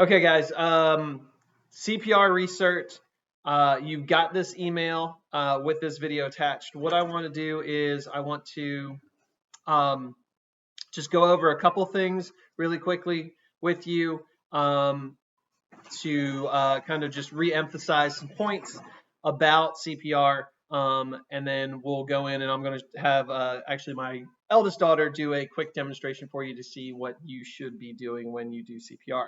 Okay, guys. CPR research. You've got this email with this video attached. What I want to do is I want to um, just go over a couple things really quickly with you to kind of just re-emphasize some points about CPR, and then we'll go in and I'm going to have actually my eldest daughter do a quick demonstration for you to see what you should be doing when you do CPR.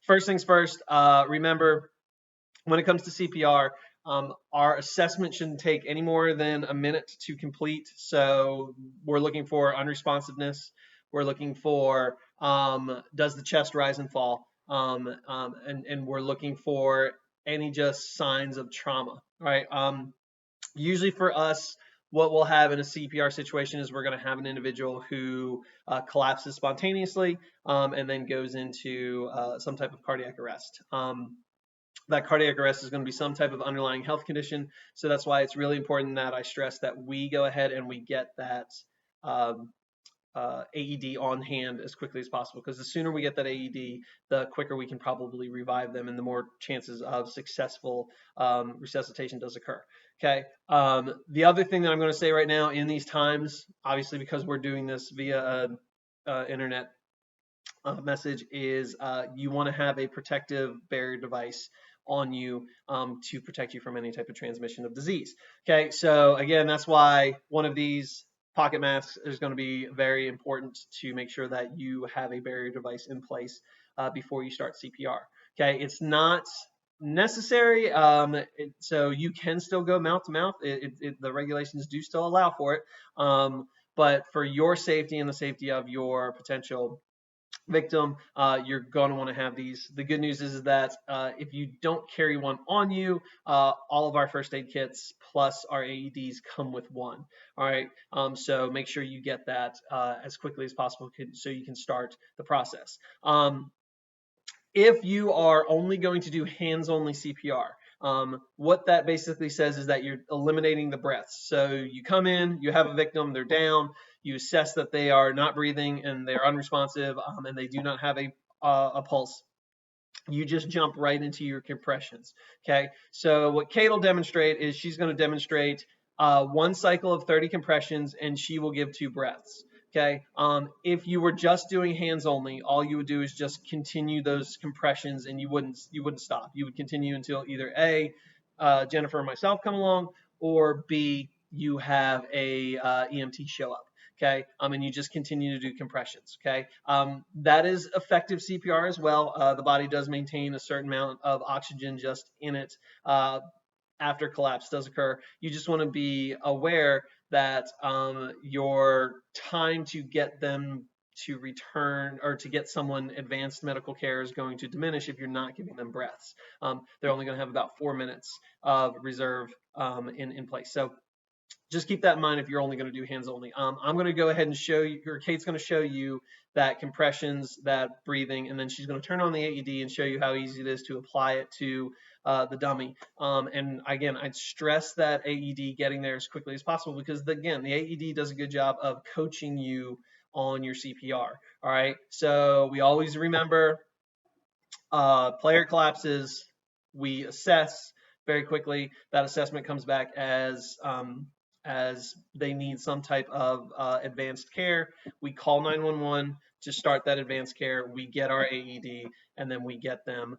First things first, remember when it comes to CPR, our assessment shouldn't take any more than a minute to complete. So we're looking for unresponsiveness. We're looking for does the chest rise and fall, and we're looking for any just signs of trauma, right? Usually for us, what we'll have in a CPR situation is we're going to have an individual who collapses spontaneously and then goes into some type of cardiac arrest. That cardiac arrest is going to be some type of underlying health condition. So that's why it's really important that I stress that we go ahead and we get that um, AED on hand as quickly as possible, because the sooner we get that AED, the quicker we can probably revive them and the more chances of successful resuscitation does occur. Okay. The other thing that I'm going to say right now in these times, obviously because we're doing this via internet message, is you want to have a protective barrier device on you to protect you from any type of transmission of disease. Okay, so again, that's why one of these pocket masks is going to be very important to make sure that you have a barrier device in place before you start CPR. Okay, it's not necessary, so you can still go mouth to mouth. The regulations do still allow for it, but for your safety and the safety of your potential victim, you're going to want to have these. The good news is that if you don't carry one on you, all of our first aid kits plus our AEDs come with one. All right, so make sure you get that as quickly as possible so you can start the process. If you are only going to do hands-only CPR, what that basically says is that you're eliminating the breaths. So you come in, you have a victim, they're down, you assess that they are not breathing and they're unresponsive, and they do not have a pulse. You just jump right into your compressions. Okay. So what Kate will demonstrate is she's going to demonstrate one cycle of 30 compressions, and she will give 2 breaths. Okay. If you were just doing hands only, all you would do is just continue those compressions, and you wouldn't stop. You would continue until either A, Jennifer and myself come along, or B, you have a EMT show up. Okay, and you just continue to do compressions. Okay, that is effective CPR as well. The body does maintain a certain amount of oxygen just in it after collapse does occur. You just want to be aware that your time to get them to return or to get someone advanced medical care is going to diminish if you're not giving them breaths. They're only going to have about 4 minutes of reserve in place. So just keep that in mind if you're only going to do hands only. I'm going to go ahead and show you, or Kate's going to show you that compressions, that breathing, and then she's going to turn on the AED and show you how easy it is to apply it to the dummy. And again, I'd stress that AED getting there as quickly as possible, because again, the AED does a good job of coaching you on your CPR. All right, so we always remember player collapses, we assess very quickly. That assessment comes back as they need some type of advanced care. We call 911 to start that advanced care. We get our AED, and then we get them.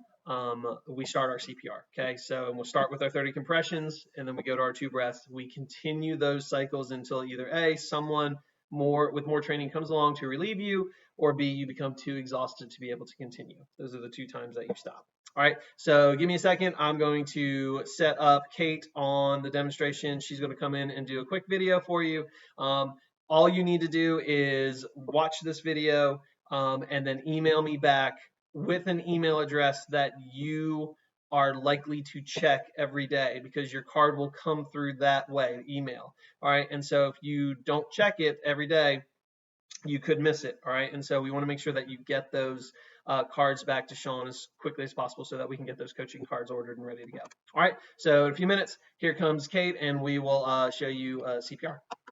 We start our CPR. Okay, so we'll start with our 30 compressions, and then we go to our 2 breaths. We continue those cycles until either A, someone with more training comes along to relieve you, or B, you become too exhausted to be able to continue. Those are the 2 times that you stop. All right, so give me a second. I'm going to set up Kate on the demonstration. She's going to come in and do a quick video for you. All you need to do is watch this video and then email me back with an email address that you are likely to check every day, because your card will come through that way, email. All right, and so if you don't check it every day, you could miss it. All right, and so we want to make sure that you get those cards back to Sean as quickly as possible so that we can get those coaching cards ordered and ready to go. All right, so in a few minutes, here comes Kate, and we will show you CPR.